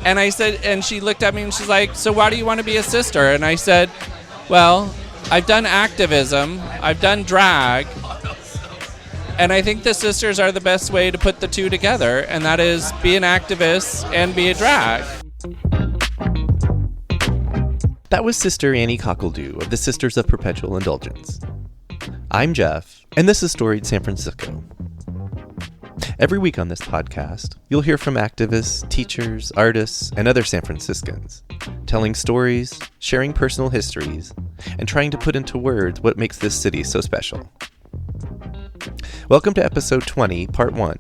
And I said, and she looked at me and she's like, so why do you want to be a sister? And I said, well, I've done activism, I've done drag, and I think the sisters are the best way to put the two together, and that is be an activist and be a drag. That was Sister Anni Cockledoo of the Sisters of Perpetual Indulgence. I'm Jeff, and this is Storied San Francisco. Every week on this podcast, you'll hear from activists, teachers, artists, and other San Franciscans, telling stories, sharing personal histories, and trying to put into words what makes this city so special. Welcome to episode 20, part 1.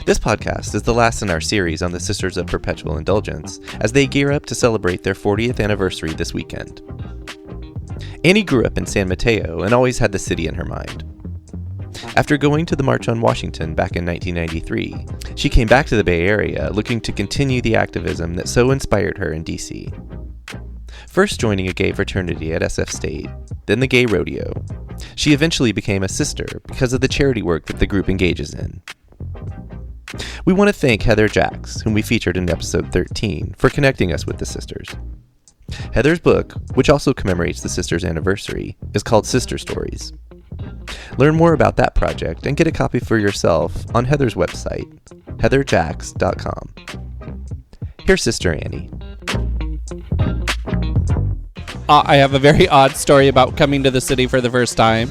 This podcast is the last in our series on the Sisters of Perpetual Indulgence as they gear up to celebrate their 40th anniversary this weekend. Anni grew up in San Mateo and always had the city in her mind. After going to the March on Washington back in 1993, she came back to the Bay Area looking to continue the activism that so inspired her in D.C. First joining a gay fraternity at SF State, then the Gay Rodeo, she eventually became a sister because of the charity work that the group engages in. We want to thank Heather Jacks, whom we featured in episode 13, for connecting us with the sisters. Heather's book, which also commemorates the sisters' anniversary, is called Sister Stories. Learn more about that project and get a copy for yourself on Heather's website, heatherjacks.com. Here's Sister Anni. I have a very odd story about coming to the city for the first time.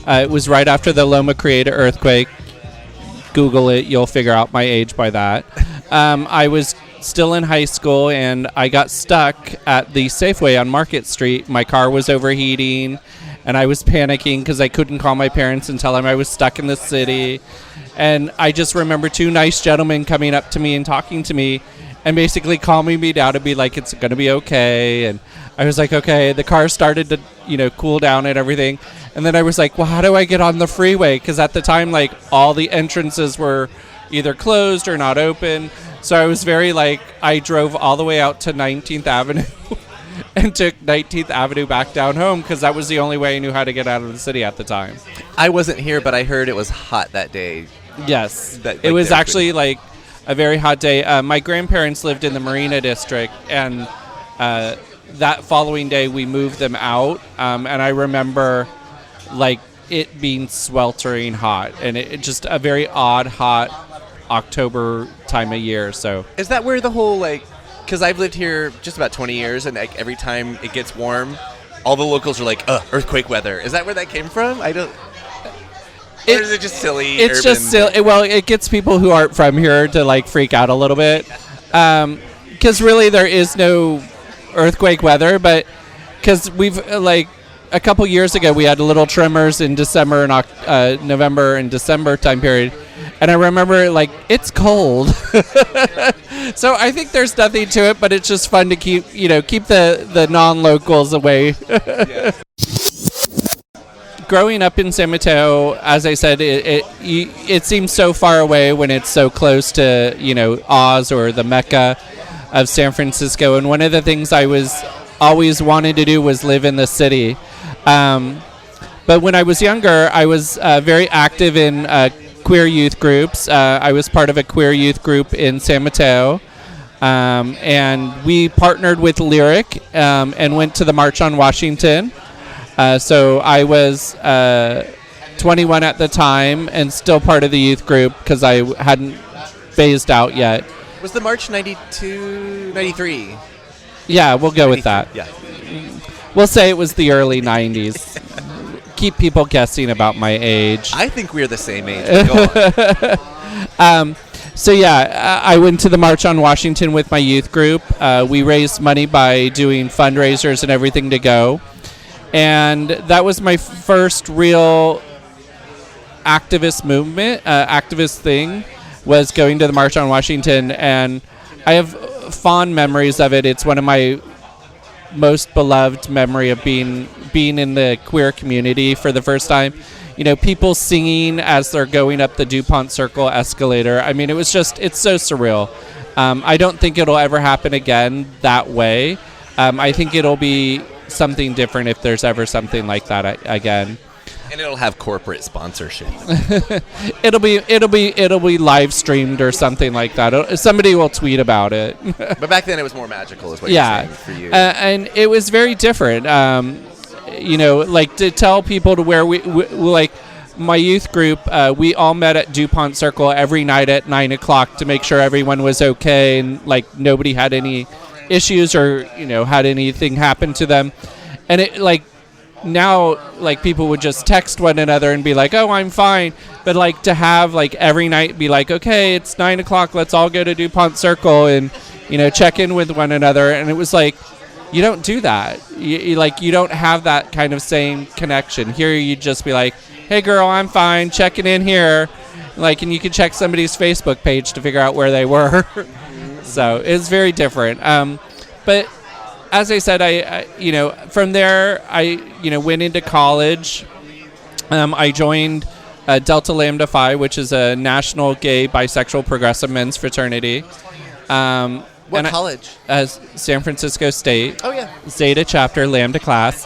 It was right after the Loma Prieta earthquake. Google it, you'll figure out my age by that. I was still in high school and I got stuck at the Safeway on Market Street. My car was overheating and I was panicking because I couldn't call my parents and tell them I was stuck in the city. And I just remember two nice gentlemen coming up to me and talking to me and basically calming me down to be like, it's going to be okay. And I was like, okay. The car started to, cool down and everything. And then I was like, well, how do I get on the freeway? Because at the time, all the entrances were either closed or not open. So I was I drove all the way out to 19th Avenue and took 19th Avenue back down home because that was the only way I knew how to get out of the city at the time. I wasn't here, but I heard it was hot that day. Yes. It was actually a very hot day. My grandparents lived in the Marina District, and that following day we moved them out. And I remember it being sweltering hot, and it just a very odd, hot October time of year. So is that where the whole because I've lived here just about 20 years, and every time it gets warm, all the locals are like, earthquake weather. Is that where that came from? I don't. Or is it just silly? It's urban? Just silly. Well, it gets people who aren't from here to freak out a little bit, because really there is no earthquake weather, but because we've a couple years ago we had little tremors in December and November and December time period, and I remember it's cold. So I think there's nothing to it, but it's just fun to keep the non-locals away. Yeah. Growing up in San Mateo, as I said, it seems so far away when it's so close to Oz or the Mecca of San Francisco. And one of the things I was always wanted to do was live in the city. But when I was younger, I was very active in queer youth groups. I was part of a queer youth group in San Mateo. And we partnered with Lyric and went to the March on Washington. So I was 21 at the time and still part of the youth group because I hadn't phased out yet. Was the March 92, 93? Yeah, we'll go with that. Yeah. We'll say it was the early 90s. Keep people guessing about my age. I think we're the same age. Go on. So yeah, I went to the March on Washington with my youth group. We raised money by doing fundraisers and everything to go. And that was my first real activist movement, activist thing, was going to the March on Washington. And I have fond memories of it. It's one of my most beloved memory of being in the queer community for the first time. People singing as they're going up the DuPont Circle escalator. I mean, it's so surreal. I don't think it'll ever happen again that way. I think it'll be something different if there's ever something like that again. And it'll have corporate sponsorship. it'll be live streamed or something like that. Somebody will tweet about it. But back then it was more magical, is what you're saying for you. And it was very different. Like to tell people to where we like my youth group, we all met at DuPont Circle every night at 9:00 to make sure everyone was okay and like nobody had any issues or had anything happen to them. And it like now like people would just text one another and be like, oh, I'm fine. But like to have like every night be like, okay, it's 9:00, let's all go to DuPont Circle and check in with one another. And it was like, you don't do that. You don't have that kind of same connection. Here you just be like, hey girl, I'm fine, checking in here. And you can check somebody's Facebook page to figure out where they were. So it's very different. But as I said, I from there, I went into college. I joined Delta Lambda Phi, which is a national gay, bisexual, progressive men's fraternity. What college? San Francisco State. Oh, yeah. Zeta chapter, Lambda class.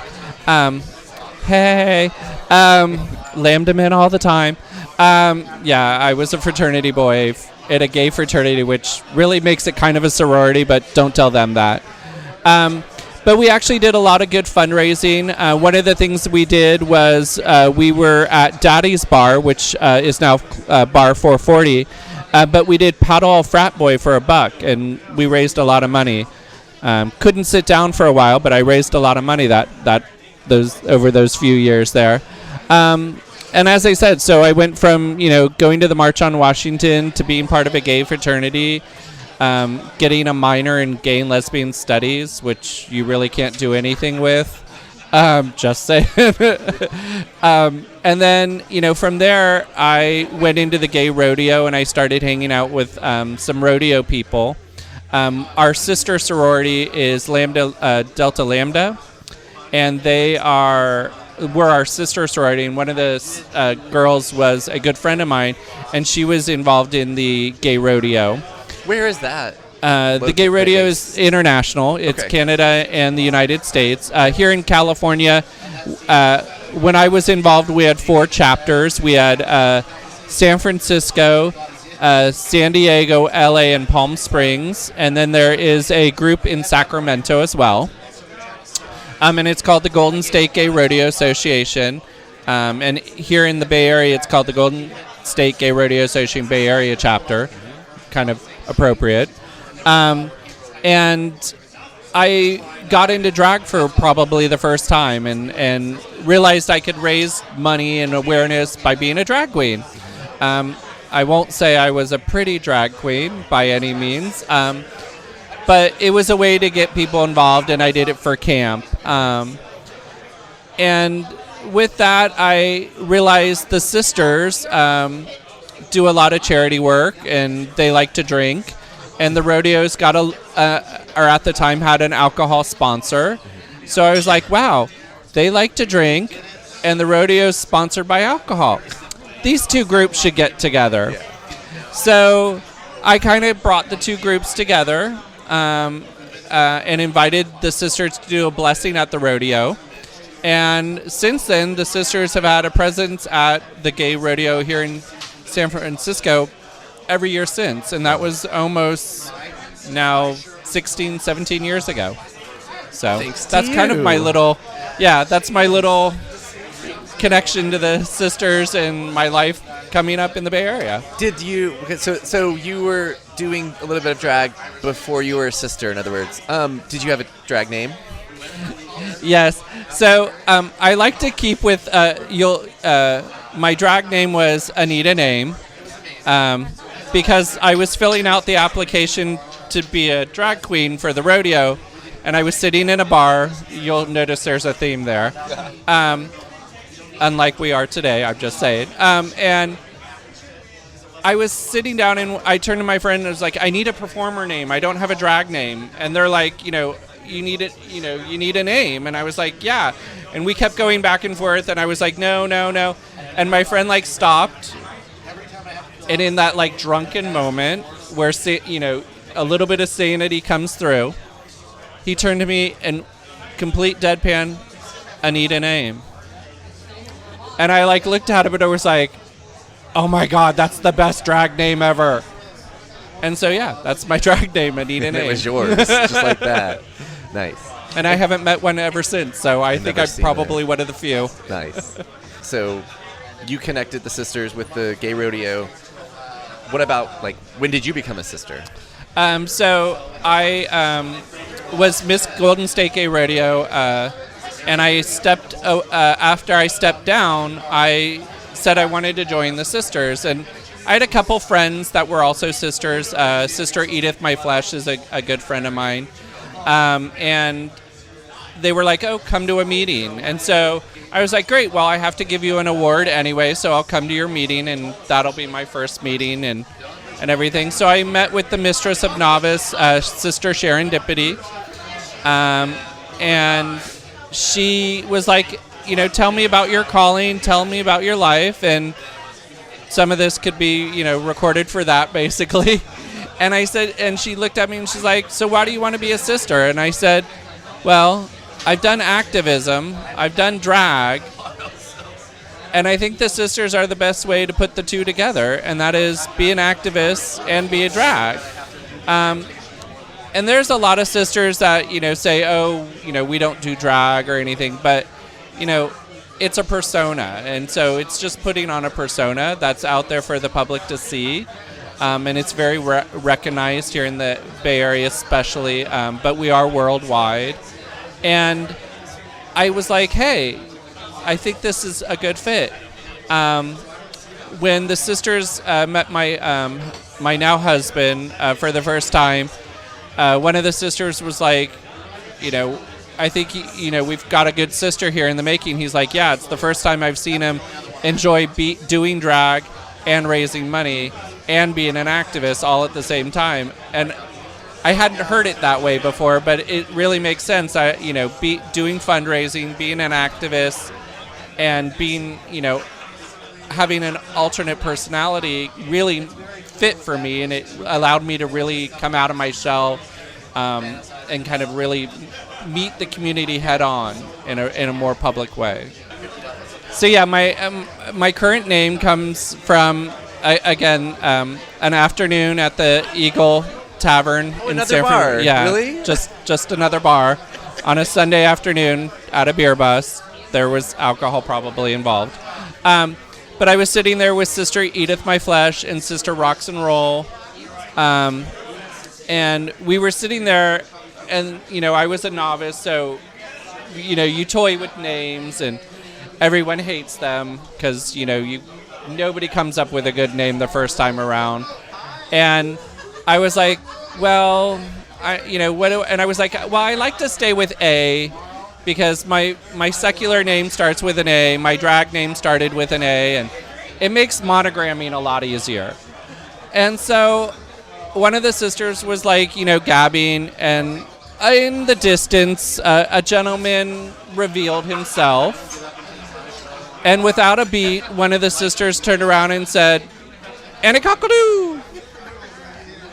Hey. Lambda men all the time. I was a fraternity boy at a gay fraternity, which really makes it kind of a sorority, but don't tell them that. But we actually did a lot of good fundraising. One of the things we did was we were at Daddy's Bar, which is now Bar 440, but we did Paddle Frat Boy for $1, and we raised a lot of money. Couldn't sit down for a while, but I raised a lot of money over those few years there. And as I said, so I went from going to the March on Washington to being part of a gay fraternity. Getting a minor in gay and lesbian studies, which you really can't do anything with. Just saying. And then, from there, I went into the gay rodeo and I started hanging out with some rodeo people. Our sister sorority is Delta Lambda, and we're our sister sorority, and one of the girls was a good friend of mine, and she was involved in the gay rodeo. Where is that? The gay rodeo is international. It's Canada and the United States. Here in California, when I was involved, we had 4 chapters. We had San Francisco, San Diego, LA, and Palm Springs. And then there is a group in Sacramento as well. And it's called the Golden State Gay Rodeo Association. And here in the Bay Area, it's called the Golden State Gay Rodeo Association Bay Area chapter. Kind of appropriate. And I got into drag for probably the first time and realized I could raise money and awareness by being a drag queen. I won't say I was a pretty drag queen by any means, but it was a way to get people involved, and I did it for camp. And with that, I realized the sisters do a lot of charity work, and they like to drink. And the rodeos or at the time had an alcohol sponsor. So I was like, wow, they like to drink, and the rodeo's sponsored by alcohol. These two groups should get together. Yeah. So I kind of brought the two groups together and invited the sisters to do a blessing at the rodeo. And since then, the sisters have had a presence at the gay rodeo here in San Francisco every year since, and that was almost now 16, 17 years ago. So that's kind of my little connection to the sisters and my life coming up in the Bay Area. Did you, so you were doing a little bit of drag before you were a sister, in other words. Did you have a drag name? Yes. So I like to keep with, my drag name was Anita Name. Because I was filling out the application to be a drag queen for the rodeo, and I was sitting in a bar. You'll notice there's a theme there. Unlike we are today, I'm just saying. And I was sitting down, and I turned to my friend and was like, I need a performer name. I don't have a drag name. And they're like, you need a name. And I was like, yeah. And we kept going back and forth, and I was like, no. And my friend stopped. And in that drunken moment where a little bit of sanity comes through, he turned to me and complete deadpan, I need a name. And I like looked at him and I was like, oh my God, that's the best drag name ever. And so, yeah, that's my drag name, Anita Name. It was yours, just like that. Nice. And I haven't met one ever since, so I think I'm probably one of the few. Nice. So you connected the sisters with the gay rodeo. What about, like, when did you become a sister? So I was Miss Golden State Gay Rodeo, and I stepped after I stepped down, I said I wanted to join the sisters. And I had a couple friends that were also sisters. Sister Edith My Flesh is a good friend of mine. And they were like, oh, come to a meeting. And so I was like, great, well, I have to give you an award anyway, so I'll come to your meeting, and that'll be my first meeting and everything. So I met with the Mistress of Novice, Sister Serendipity, and she was like, tell me about your calling, tell me about your life, and some of this could be, recorded for that, basically. And I said, and she looked at me and she's like, so why do you want to be a sister? And I said, well, I've done activism, I've done drag, and I think the sisters are the best way to put the two together, and that is be an activist and be a drag. And there's a lot of sisters that, say, oh, we don't do drag or anything, but, it's a persona. And so it's just putting on a persona that's out there for the public to see. And it's very recognized here in the Bay Area especially, but we are worldwide. And I was like, hey, I think this is a good fit. When the sisters met my now husband for the first time, one of the sisters was like, I think, we've got a good sister here in the making. He's like, yeah, it's the first time I've seen him enjoy doing drag and raising money and being an activist all at the same time. And I hadn't heard it that way before, but it really makes sense. Doing fundraising, being an activist, and being, having an alternate personality really fit for me, and it allowed me to really come out of my shell and kind of really meet the community head on in a more public way. So yeah, my current name comes from an afternoon at the Eagle Tavern in San bar. Yeah, really? Just another bar on a Sunday afternoon at a beer bus. There was alcohol probably involved, but I was sitting there with Sister Edith My Flesh and Sister Rocks and Roll, and we were sitting there, and I was a novice, so you toy with names, and everyone hates them because nobody comes up with a good name the first time around. And I was like, well, and I was like, well, I like to stay with A because my secular name starts with an A, my drag name started with an A, and it makes monogramming a lot easier. And so one of the sisters was like, gabbing, and in the distance, a gentleman revealed himself. And without a beat, one of the sisters turned around and said, Anni cockle-doo!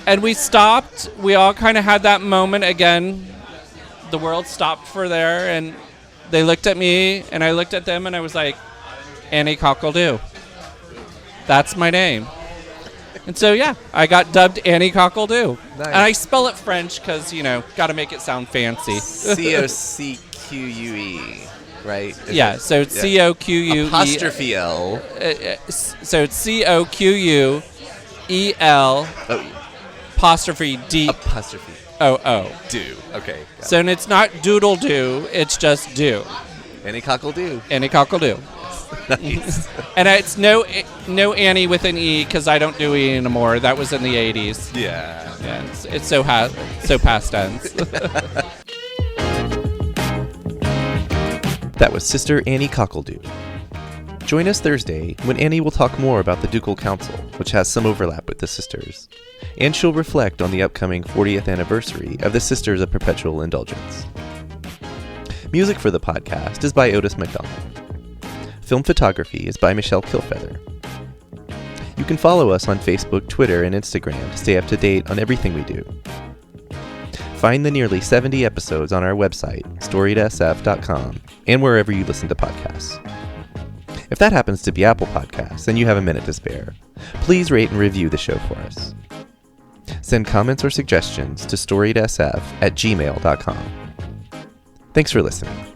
And we stopped. We all kind of had that moment again. The world stopped for there, and they looked at me, and I looked at them, and I was like, Anni cockle-doo. That's my name. And so, yeah, I got dubbed Anni cockle-doo. Nice. And I spell it French because, got to make it sound fancy. C-O-C-Q-U-E. Right? So it's C-O-Q-U-E. Apostrophe L. So it's C-O-Q-U-E-L. Apostrophe D. Apostrophe. O-O. Do. Okay. So and it's not doodle do, it's just do. Anni cockle-doo. Anni cockle-doo. Nice. And it's no Annie with an E because I don't do E anymore. That was in the 80s. Yeah. It's so past tense. That was Sister Anni cockle-doo. Join us Thursday when Annie will talk more about the Ducal Council, which has some overlap with the sisters, and she'll reflect on the upcoming 40th anniversary of the Sisters of Perpetual Indulgence. Music for the podcast is by Otis McDonald. Film photography is by Michelle Kilfeather. You can follow us on Facebook, Twitter, and Instagram to stay up to date on everything we do. Find the nearly 70 episodes on our website, storiedsf.com, and wherever you listen to podcasts. If that happens to be Apple Podcasts and you have a minute to spare, please rate and review the show for us. Send comments or suggestions to storiedsf@gmail.com. Thanks for listening.